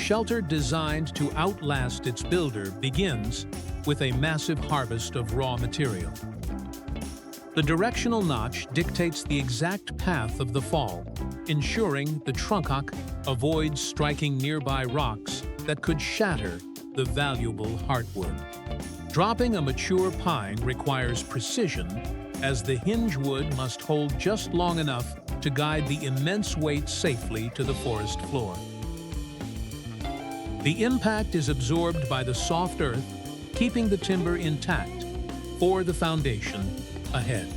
shelter designed to outlast its builder begins with a massive harvest of raw material. The directional notch dictates the exact path of the fall, ensuring the truncock avoids striking nearby rocks that could shatter the valuable heartwood. Dropping a mature pine requires precision, as the hinge wood must hold just long enough to guide the immense weight safely to the forest floor. The impact is absorbed by the soft earth, keeping the timber intact for the foundation ahead.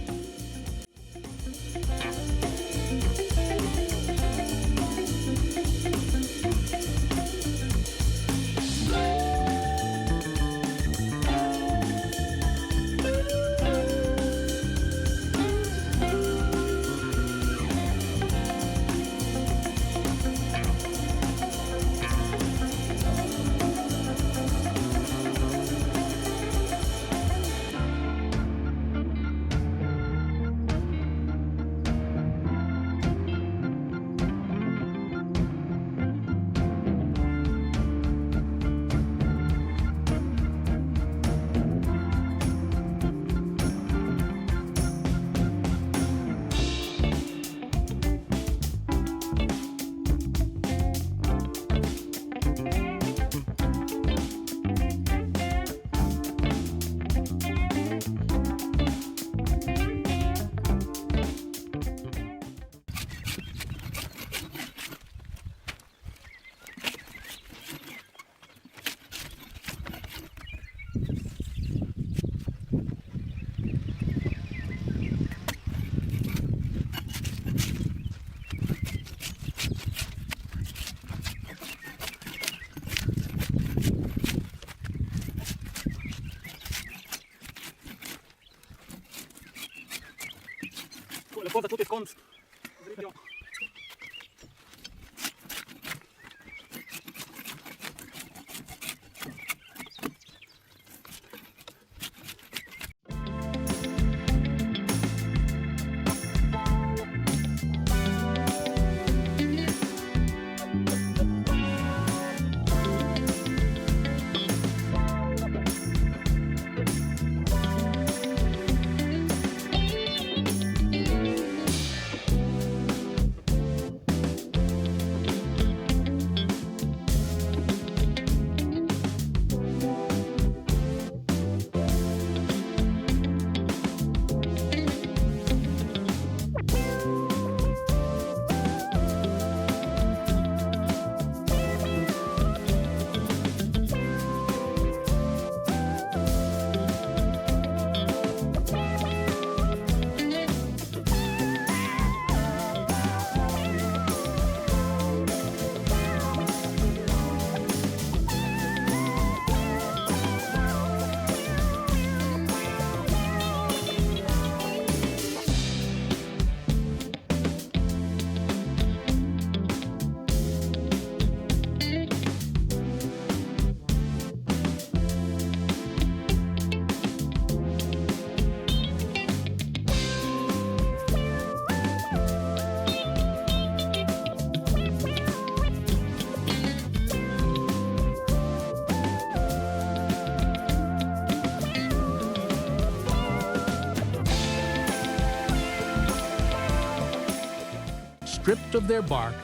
Le cose tutte con dritto. Stripped of their bark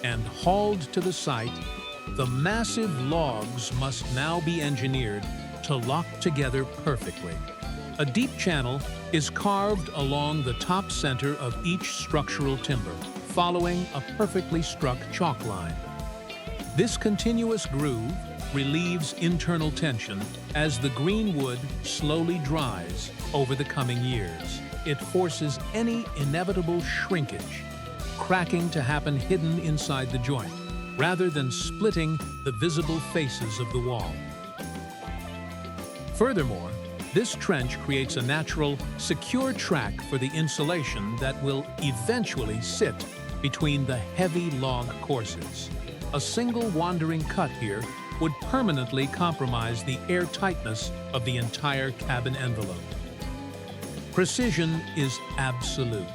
and hauled to the site, the massive logs must now be engineered to lock together perfectly. A deep channel is carved along the top center of each structural timber, following a perfectly struck chalk line. This continuous groove relieves internal tension as the green wood slowly dries over the coming years. It forces any inevitable shrinkage, cracking to happen hidden inside the joint, rather than splitting the visible faces of the wall. Furthermore, this trench creates a natural, secure track for the insulation that will eventually sit between the heavy log courses. A single wandering cut here would permanently compromise the airtightness of the entire cabin envelope. Precision is absolute.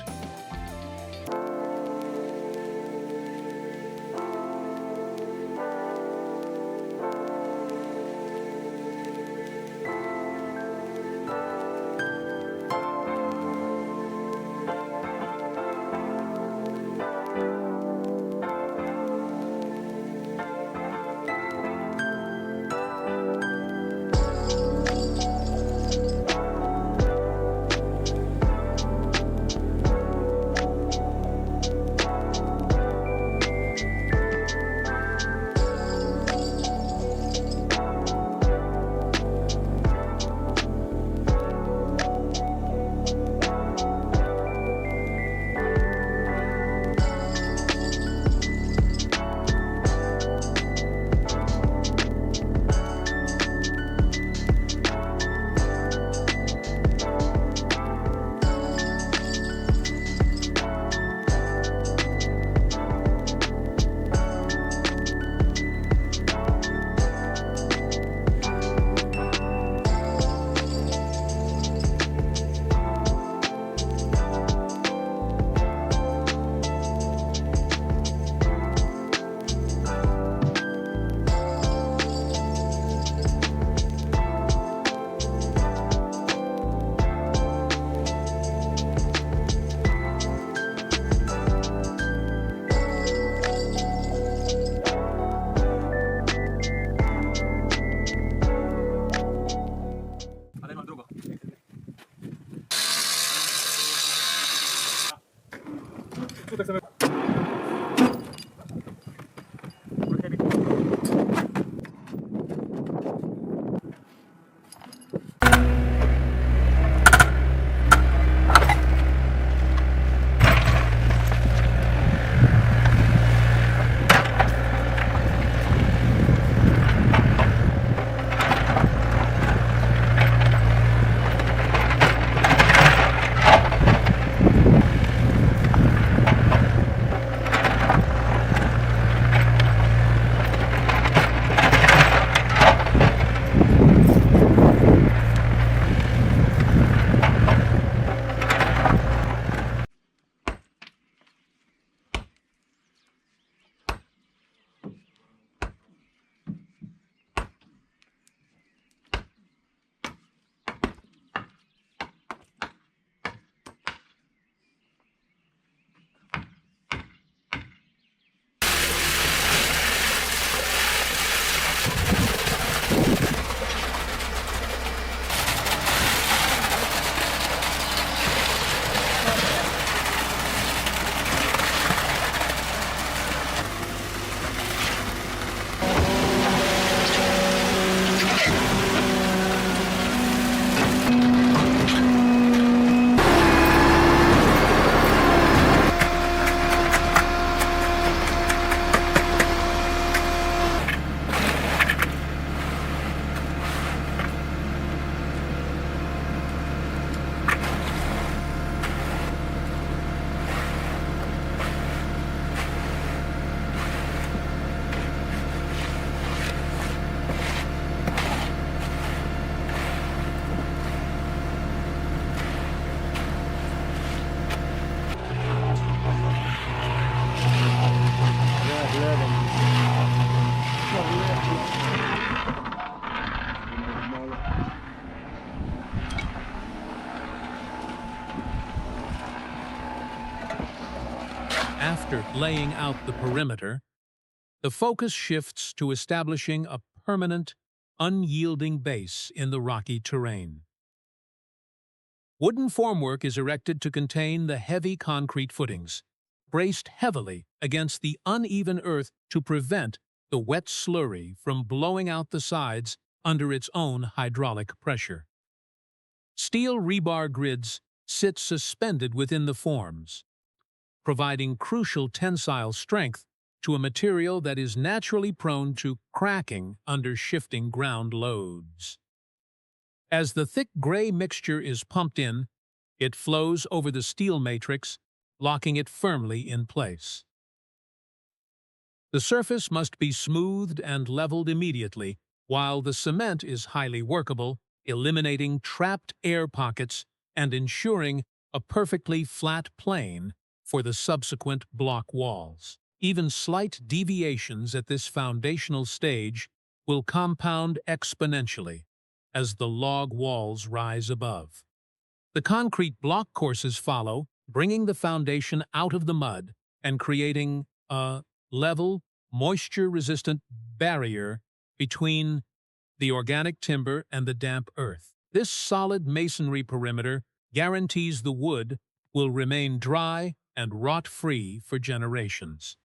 After laying out the perimeter, the focus shifts to establishing a permanent, unyielding base in the rocky terrain. Wooden formwork is erected to contain the heavy concrete footings, braced heavily against the uneven earth to prevent the wet slurry from blowing out the sides under its own hydraulic pressure. Steel rebar grids sit suspended within the forms, providing crucial tensile strength to a material that is naturally prone to cracking under shifting ground loads. As the thick gray mixture is pumped in, it flows over the steel matrix, locking it firmly in place. The surface must be smoothed and leveled immediately, while the cement is highly workable, eliminating trapped air pockets and ensuring a perfectly flat plane for the subsequent block walls. Even slight deviations at this foundational stage will compound exponentially as the log walls rise above. The concrete block courses follow, bringing the foundation out of the mud and creating a level, moisture-resistant barrier between the organic timber and the damp earth. This solid masonry perimeter guarantees the wood will remain dry and rot-free for generations.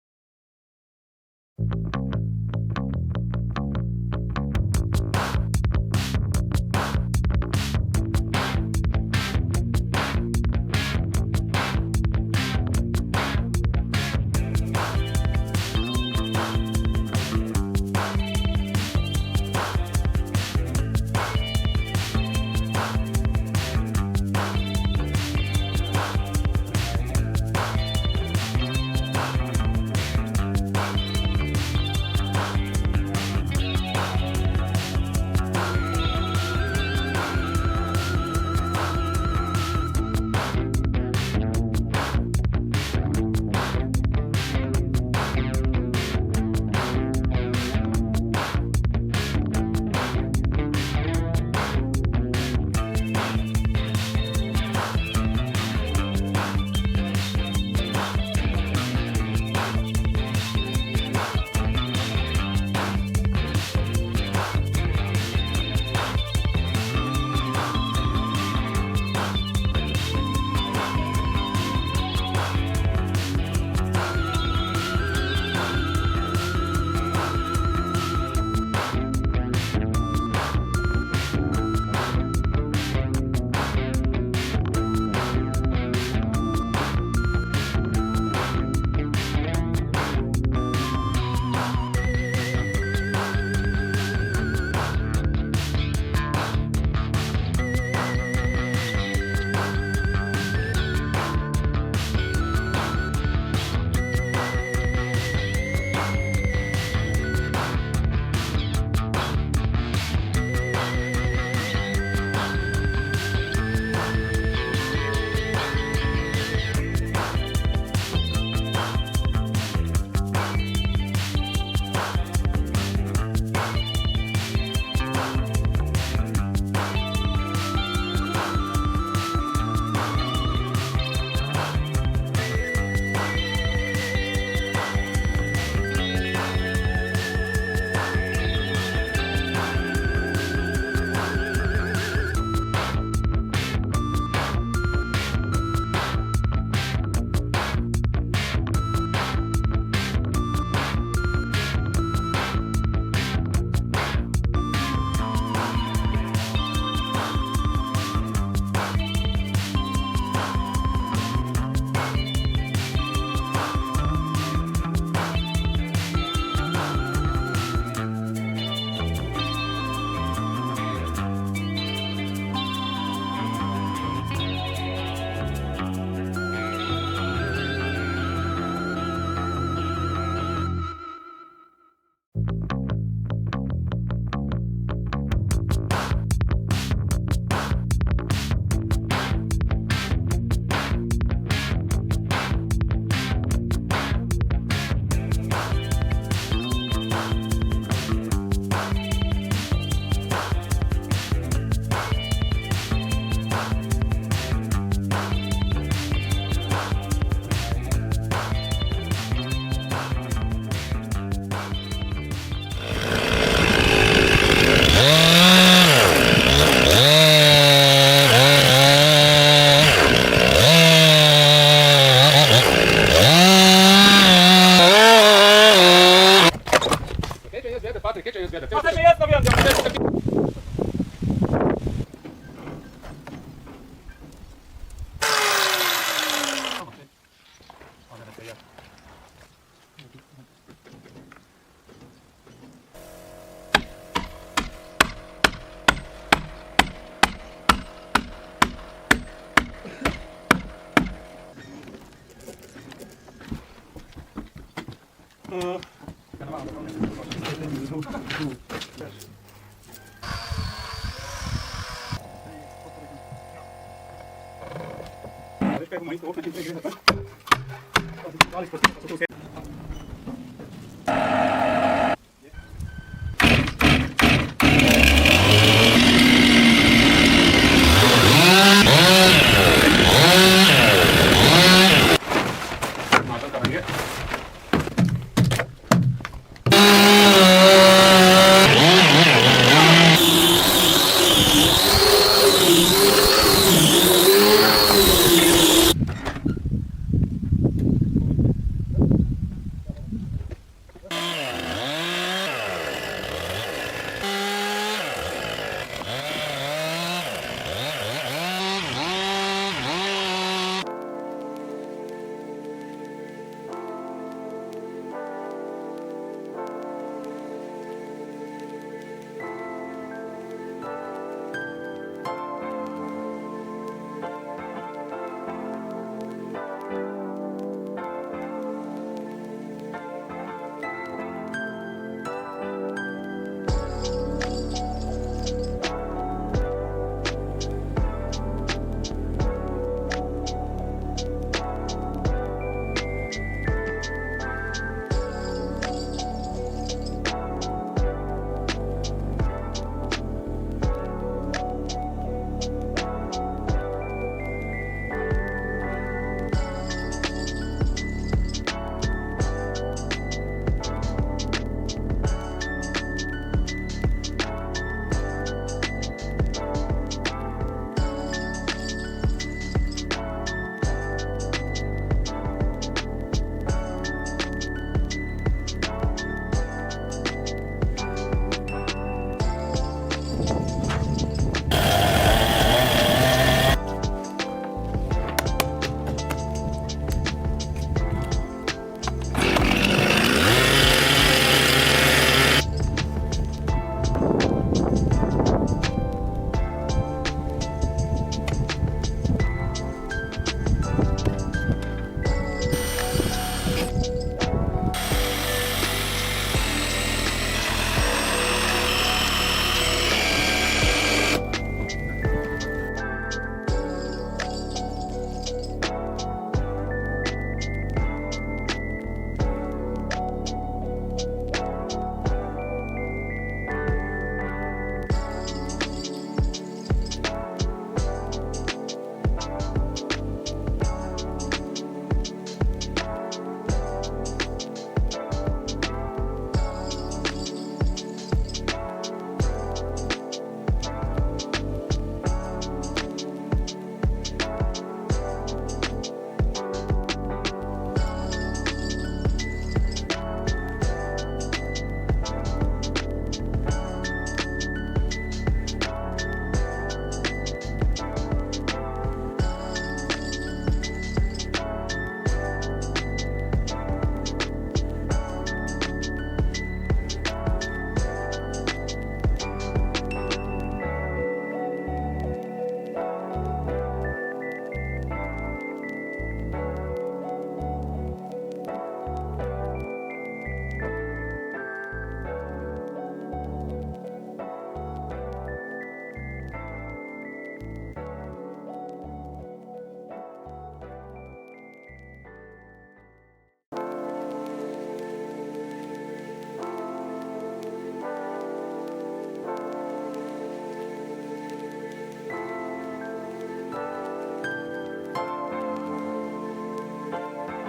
nastawiam,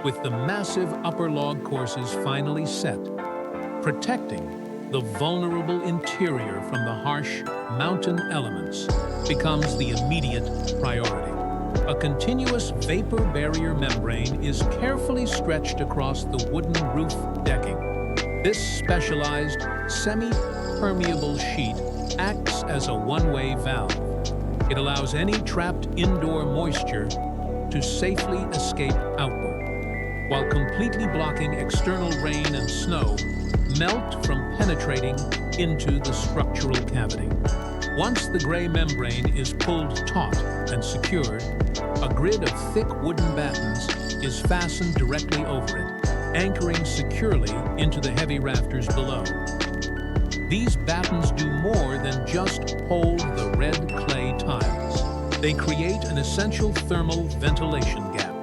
with the massive upper log courses finally set, protecting the vulnerable interior from the harsh mountain elements becomes the immediate priority. A continuous vapor barrier membrane is carefully stretched across the wooden roof decking. This specialized, impermeable sheet acts as a one-way valve. It allows any trapped indoor moisture to safely escape outward, while completely blocking external rain and snow melt from penetrating into the structural cavity. Once the gray membrane is pulled taut and secured, a grid of thick wooden battens is fastened directly over it, anchoring securely into the heavy rafters below. These battens do more than just hold the red clay tiles. They create an essential thermal ventilation gap.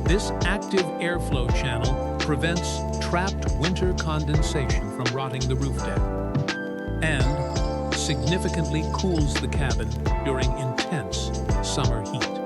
This active airflow channel prevents trapped winter condensation from rotting the roof deck and significantly cools the cabin during intense summer heat.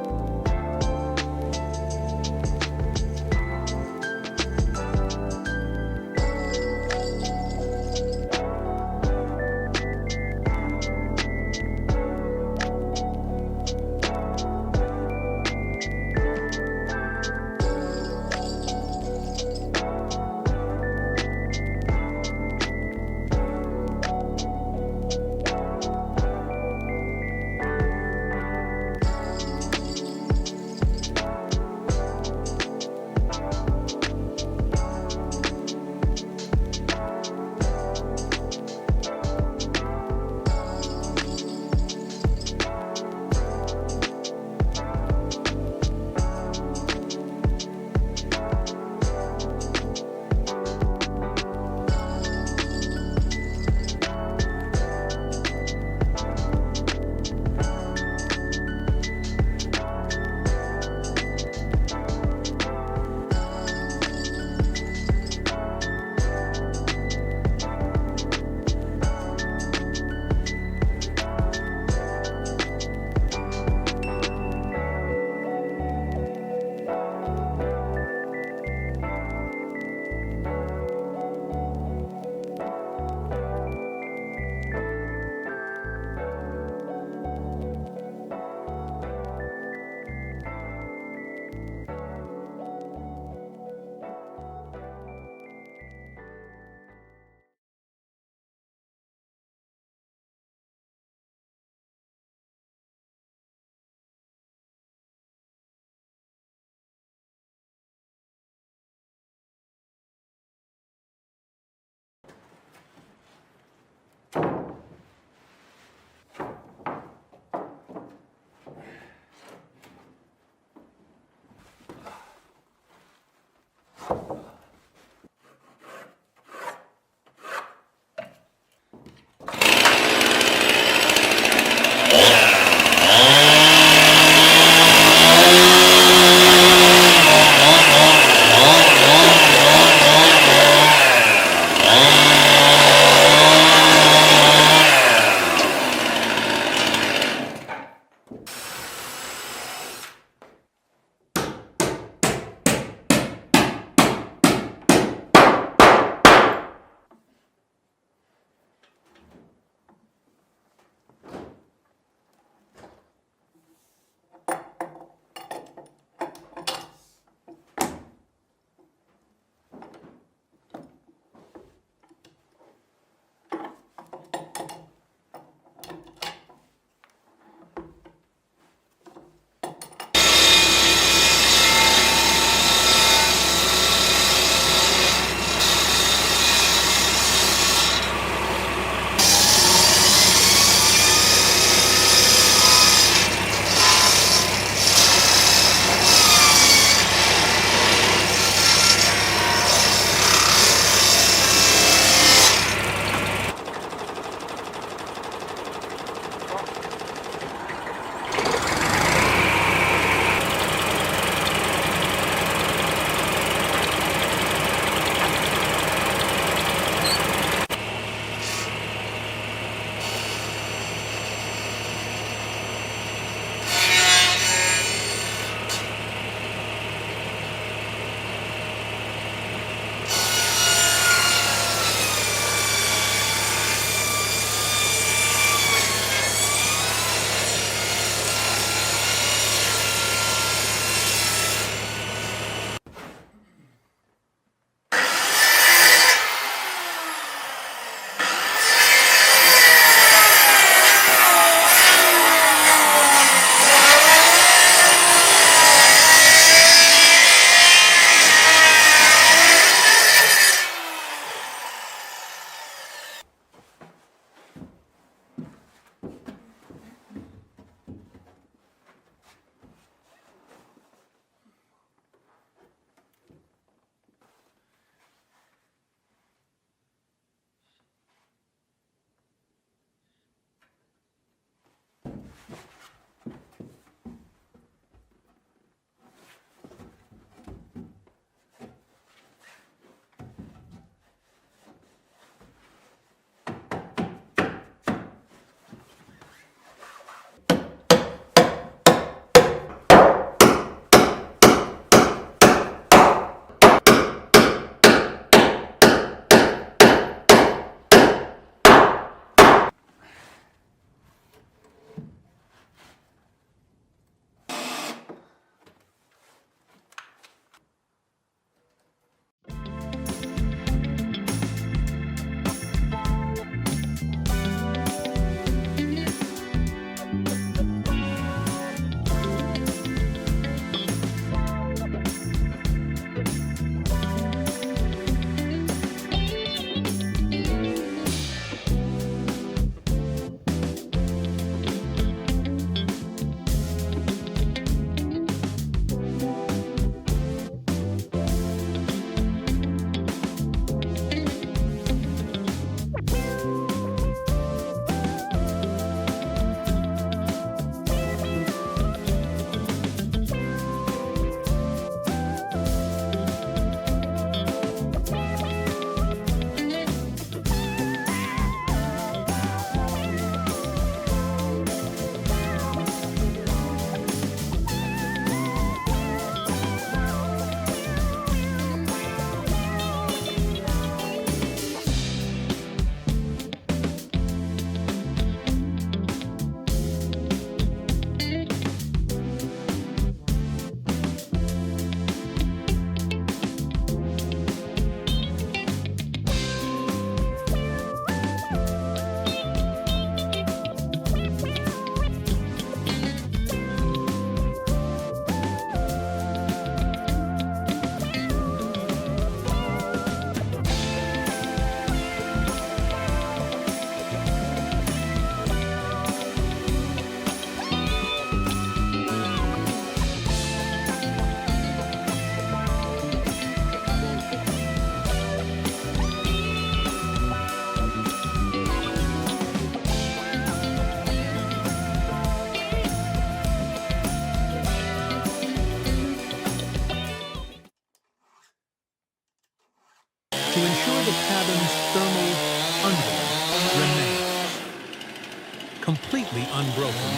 completely unbroken,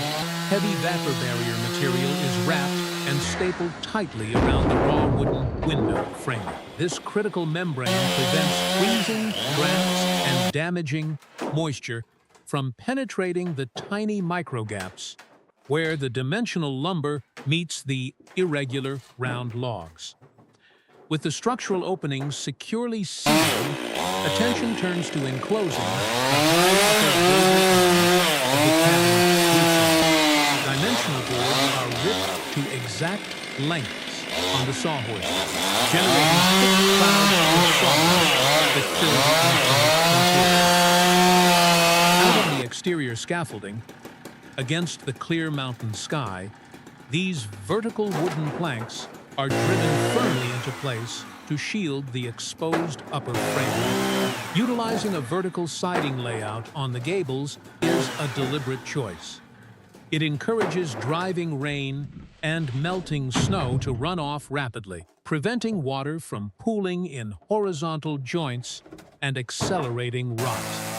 heavy vapor barrier material is wrapped and stapled tightly around the raw wooden window framing. This critical membrane prevents freezing, drafts, and damaging moisture from penetrating the tiny microgaps where the dimensional lumber meets the irregular round logs. With the structural openings securely sealed, attention turns to enclosing the high upper border of the cabin roofing. Dimensional boards are ripped to exact lengths on the sawhorse, generating thick clouds of sawdust that fill the interior. Out on the exterior scaffolding, against the clear mountain sky, these vertical wooden planks are driven firmly into place to shield the exposed upper frame. Utilizing a vertical siding layout on the gables is a deliberate choice. It encourages driving rain and melting snow to run off rapidly, preventing water from pooling in horizontal joints and accelerating rot.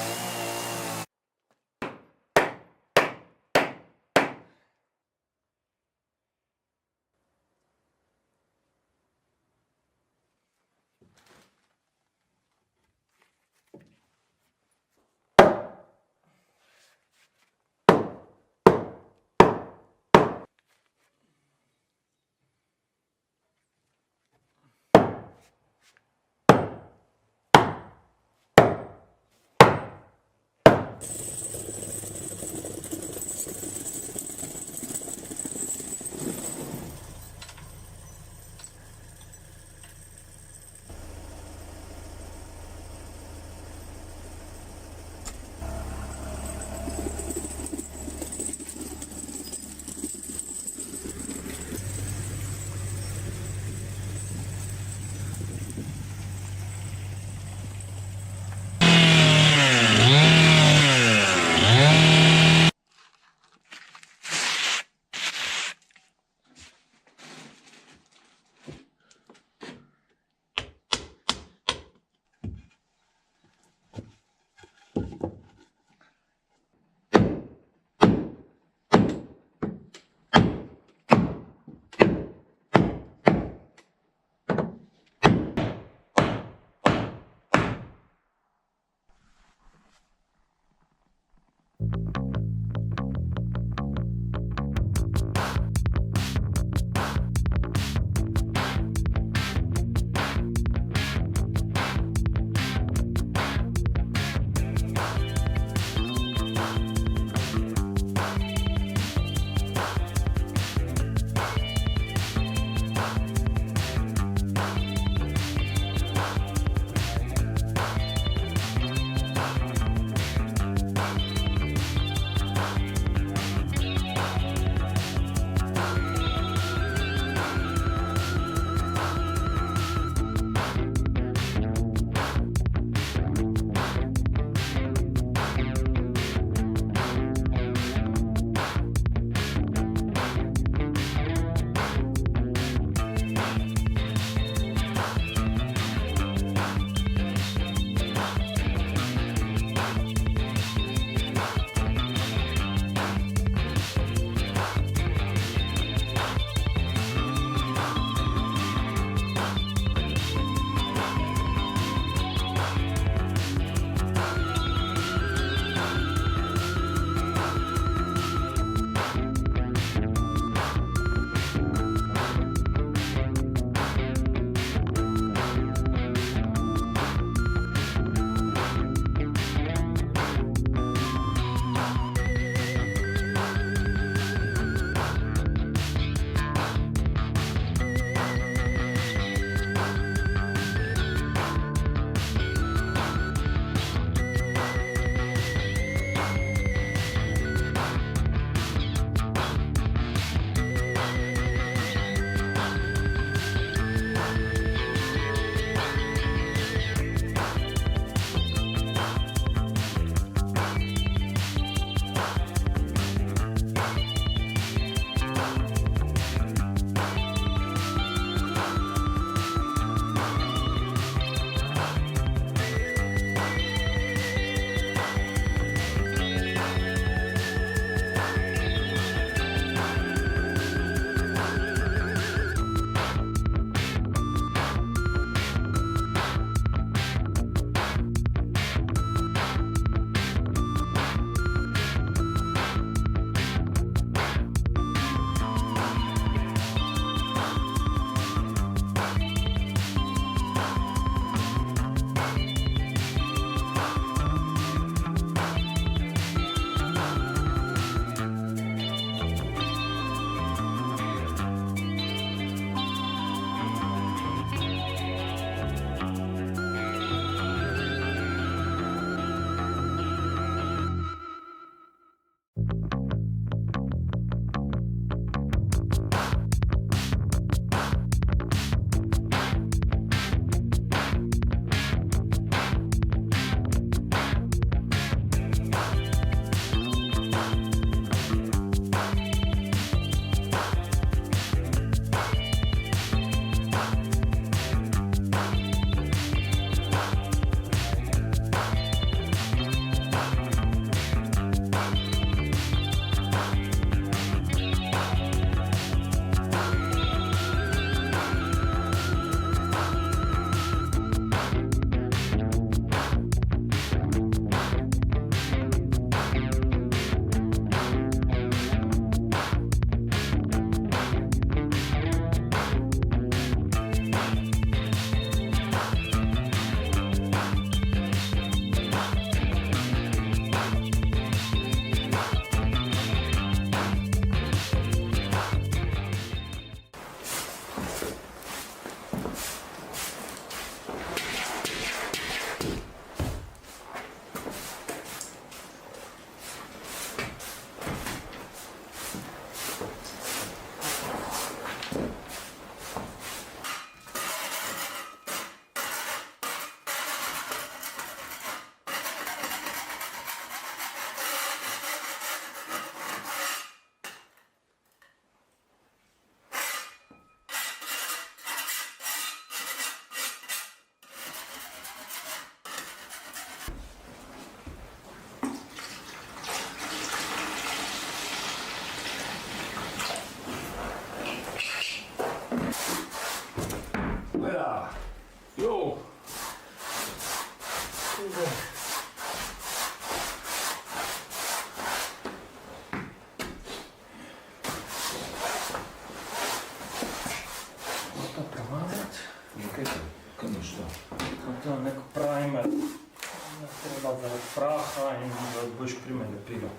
piva.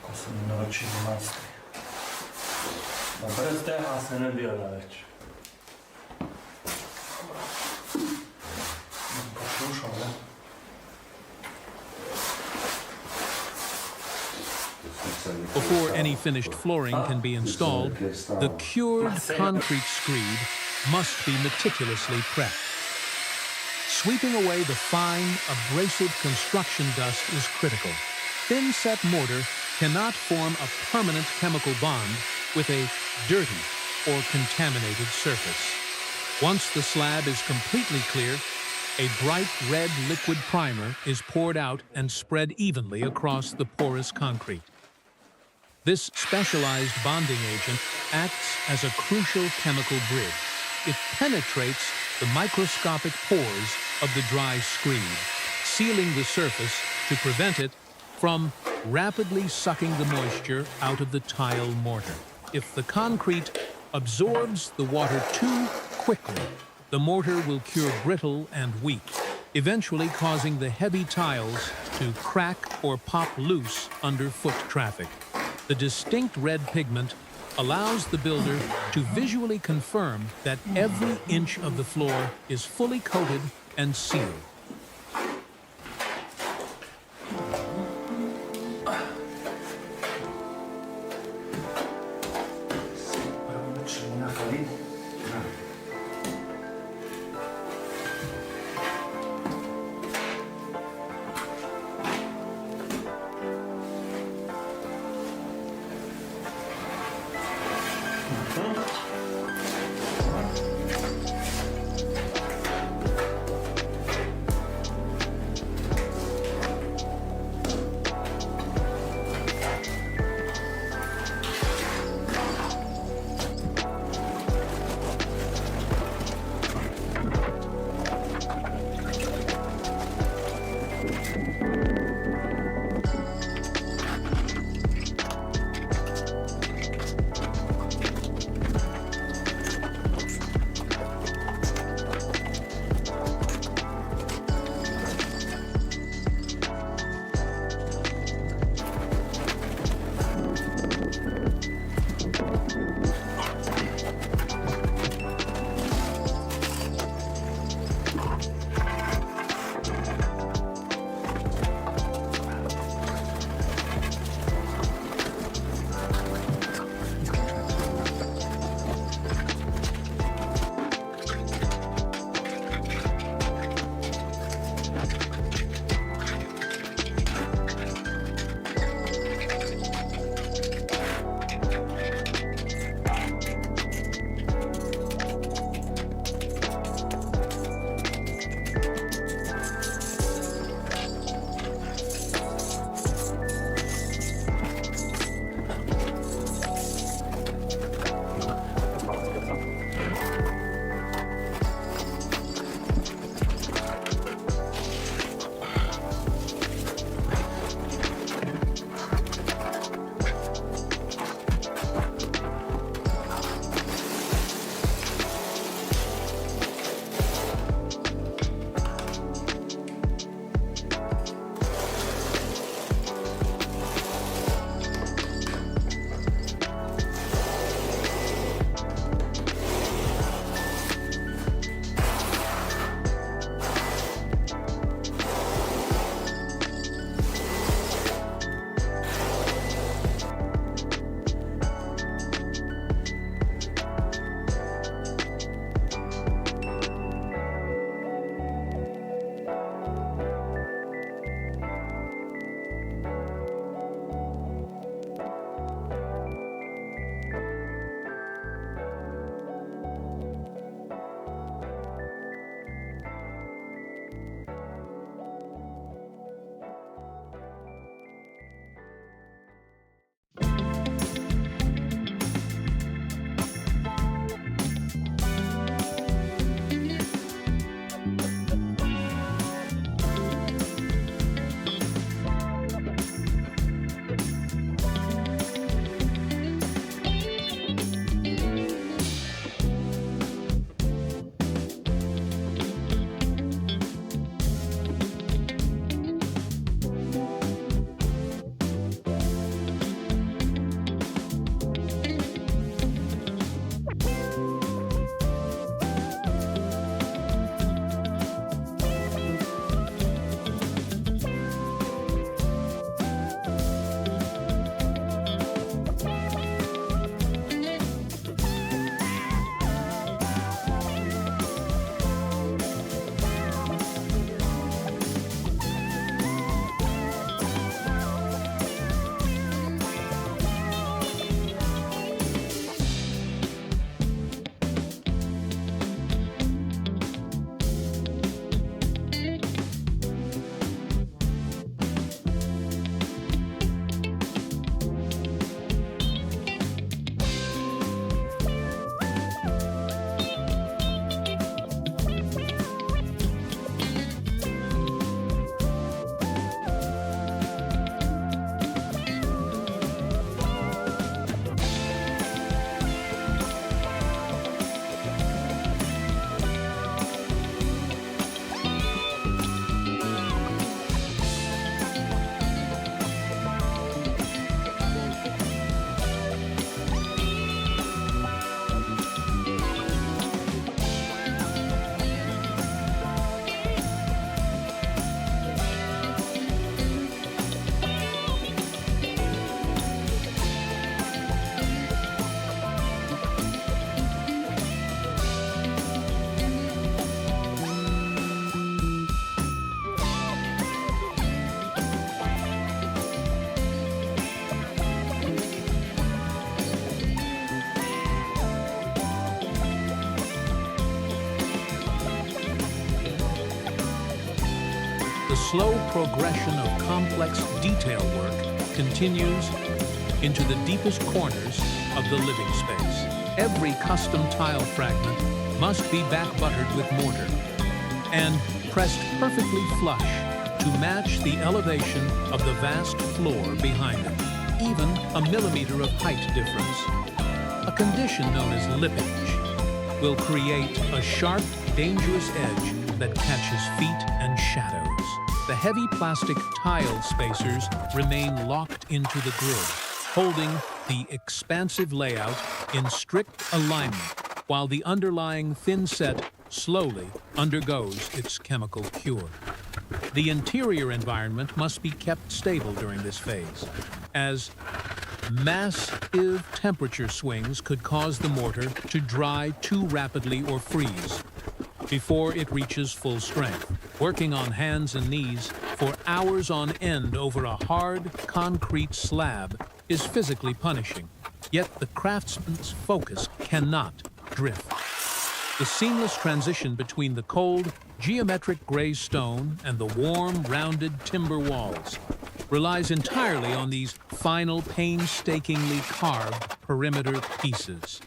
Ko sam naročio masti. A brez tega se ne dela več. Poslušam, ne? Before any finished flooring can be installed, the cured concrete screed must be meticulously prepped. Sweeping away the fine, abrasive construction dust is critical. Thin-set mortar cannot form a permanent chemical bond with a dirty or contaminated surface. Once the slab is completely clear, a bright red liquid primer is poured out and spread evenly across the porous concrete. This specialized bonding agent acts as a crucial chemical bridge. It penetrates the microscopic pores of the dry screed, sealing the surface to prevent it from rapidly sucking the moisture out of the tile mortar. If the concrete absorbs the water too quickly, the mortar will cure brittle and weak, eventually causing the heavy tiles to crack or pop loose under foot traffic. The distinct red pigment allows the builder to visually confirm that every inch of the floor is fully coated and sealed. the slow progression of complex detail work continues into the deepest corners of the living space. Every custom tile fragment must be back-buttered with mortar and pressed perfectly flush to match the elevation of the vast floor behind it. Even a millimeter of height difference, a condition known as lippage, will create a sharp, dangerous edge that catches feet and shadows. The heavy plastic tile spacers remain locked into the grid, holding the expansive layout in strict alignment, while the underlying thin set slowly undergoes its chemical cure. The interior environment must be kept stable during this phase, as massive temperature swings could cause the mortar to dry too rapidly or freeze before it reaches full strength. Working on hands and knees for hours on end over a hard concrete slab is physically punishing, yet the craftsman's focus cannot drift. The seamless transition between the cold, geometric gray stone and the warm, rounded timber walls relies entirely on these final, painstakingly carved perimeter pieces.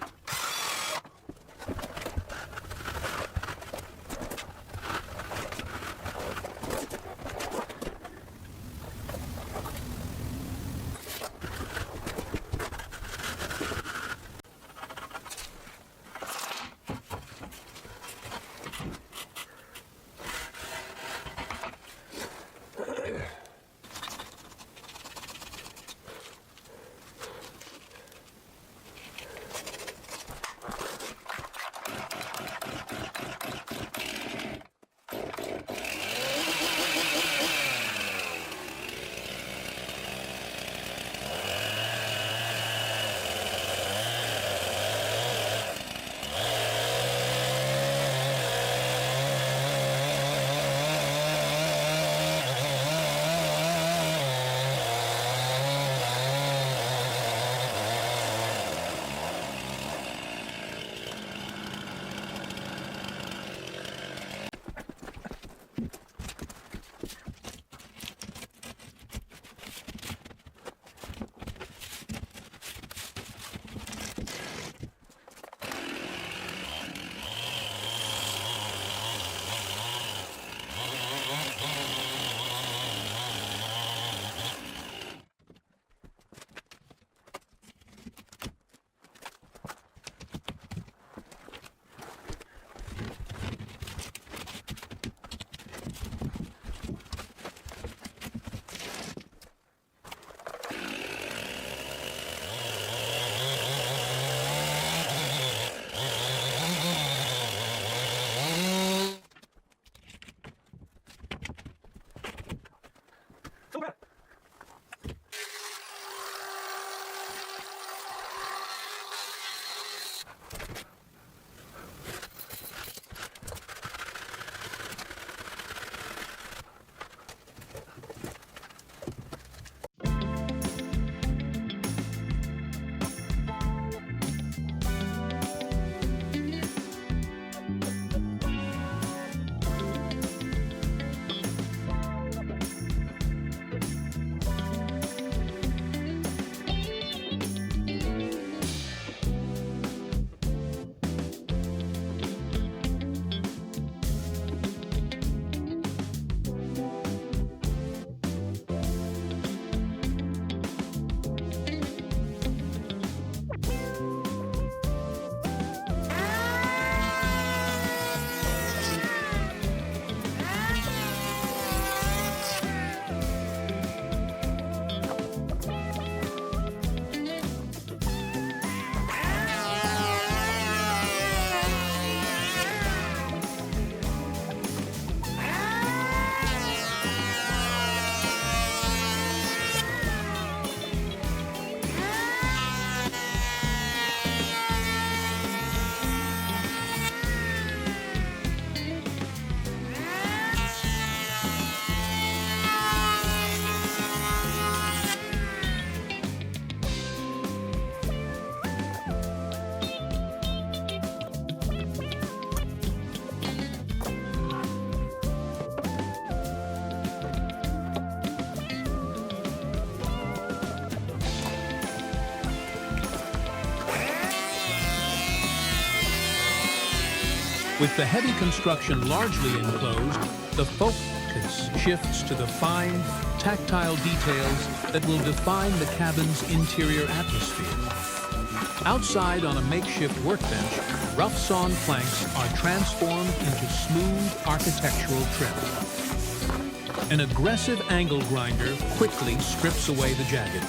With the heavy construction largely enclosed, the focus shifts to the fine, tactile details that will define the cabin's interior atmosphere. Outside on a makeshift workbench, rough-sawn planks are transformed into smooth architectural trim. An aggressive angle grinder quickly strips away the jagged,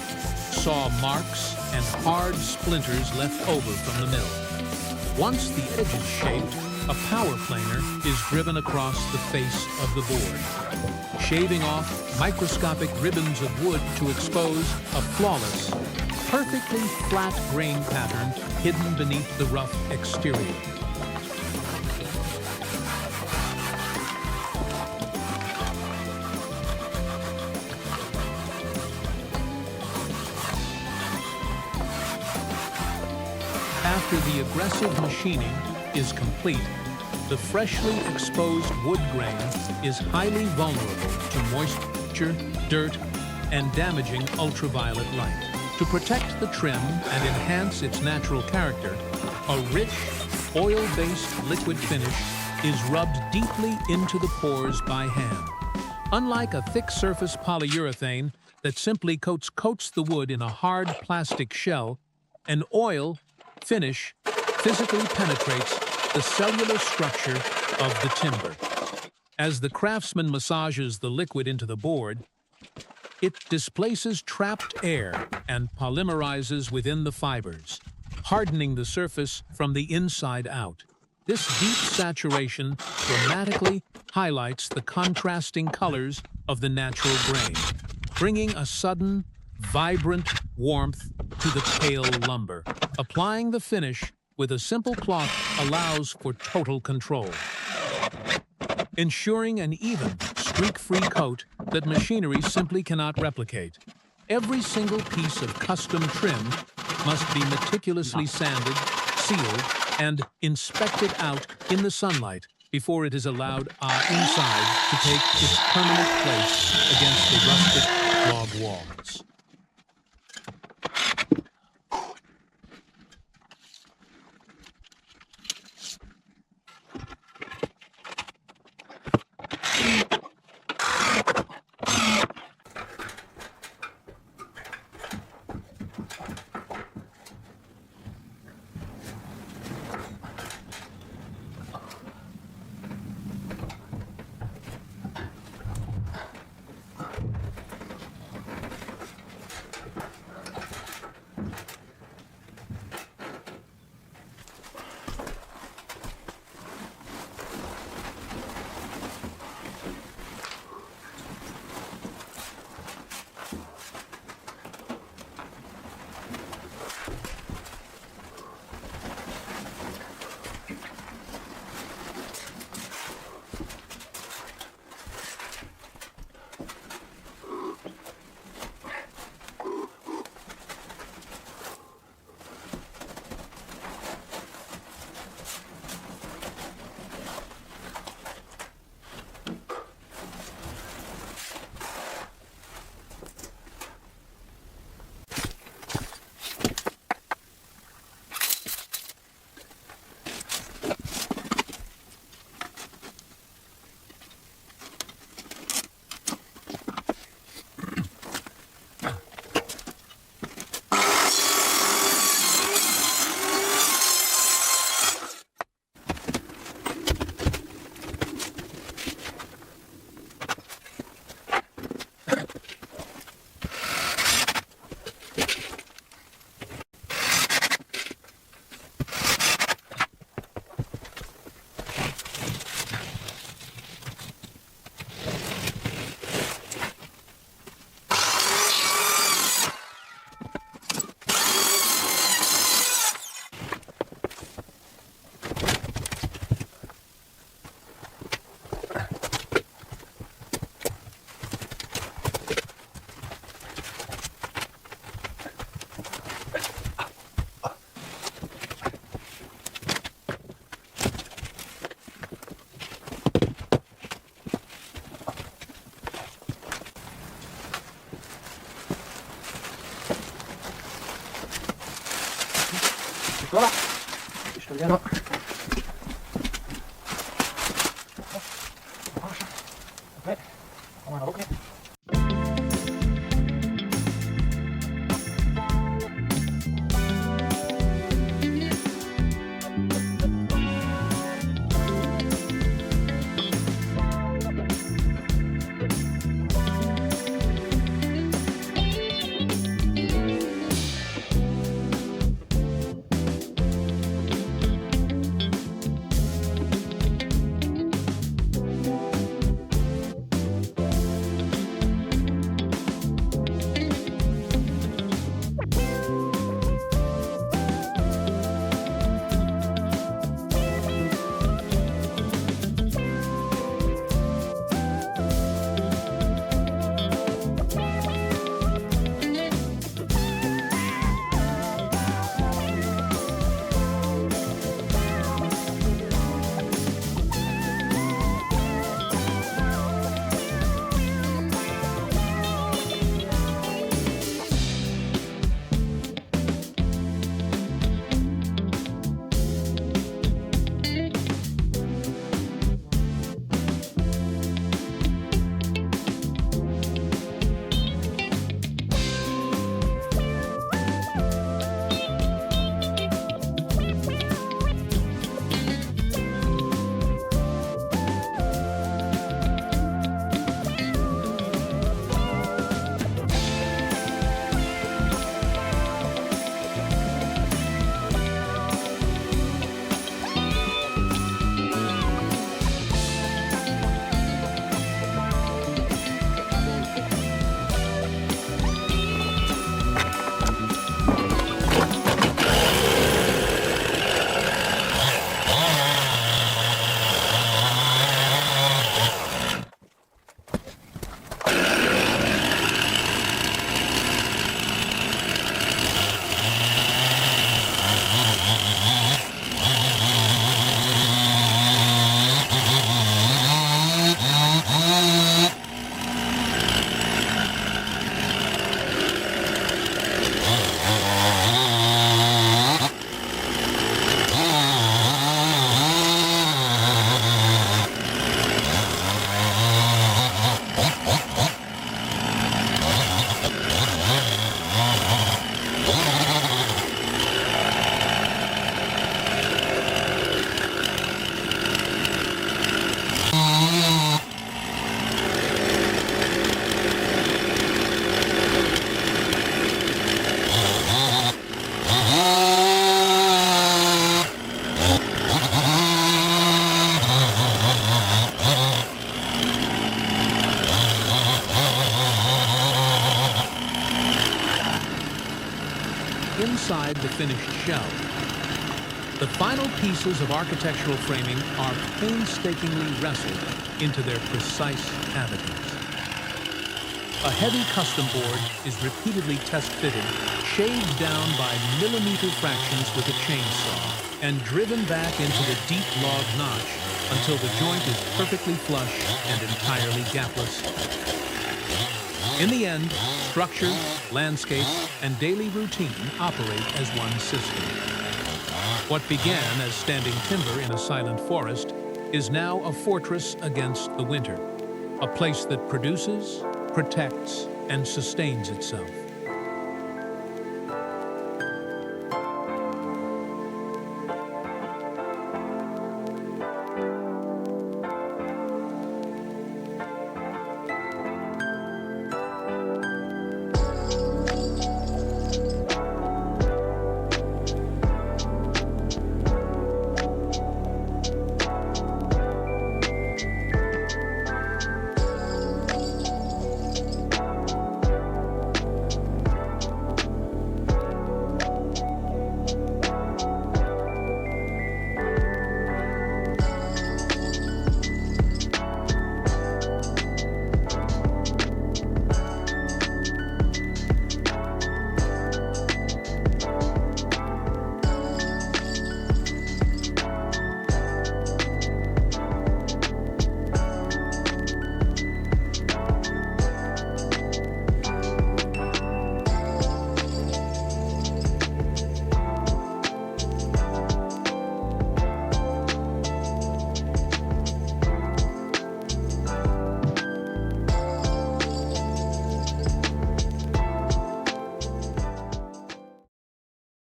saw marks and hard splinters left over from the mill. Once the edge is shaped, a power planer is driven across the face of the board, shaving off microscopic ribbons of wood to expose a flawless, perfectly flat grain pattern hidden beneath the rough exterior. After the aggressive machining is complete, the freshly exposed wood grain is highly vulnerable to moisture, dirt, and damaging ultraviolet light. To protect the trim and enhance its natural character, a rich, oil-based liquid finish is rubbed deeply into the pores by hand. Unlike a thick-surface polyurethane that simply coats the wood in a hard plastic shell, an oil finish physically penetrates the cellular structure of the timber. As the craftsman massages the liquid into the board, it displaces trapped air and polymerizes within the fibers, hardening the surface from the inside out. This deep saturation dramatically highlights the contrasting colors of the natural grain, bringing a sudden, vibrant warmth to the pale lumber. Applying the finish with a simple cloth allows for total control, ensuring an even, streak-free coat that machinery simply cannot replicate. Every single piece of custom trim must be meticulously sanded, sealed, and inspected out in the sunlight before it is allowed inside to take its permanent place against the rustic log walls. Voilà, je te viens là. inside the finished shell. The final pieces of architectural framing are painstakingly wrestled into their precise cavities. A heavy custom board is repeatedly test-fitted, shaved down by millimeter fractions with a chainsaw, and driven back into the deep log notch until the joint is perfectly flush and entirely gapless. In the end, structure, landscape, and daily routine operate as one system. What began as standing timber in a silent forest is now a fortress against the winter, a place that produces, protects, and sustains itself.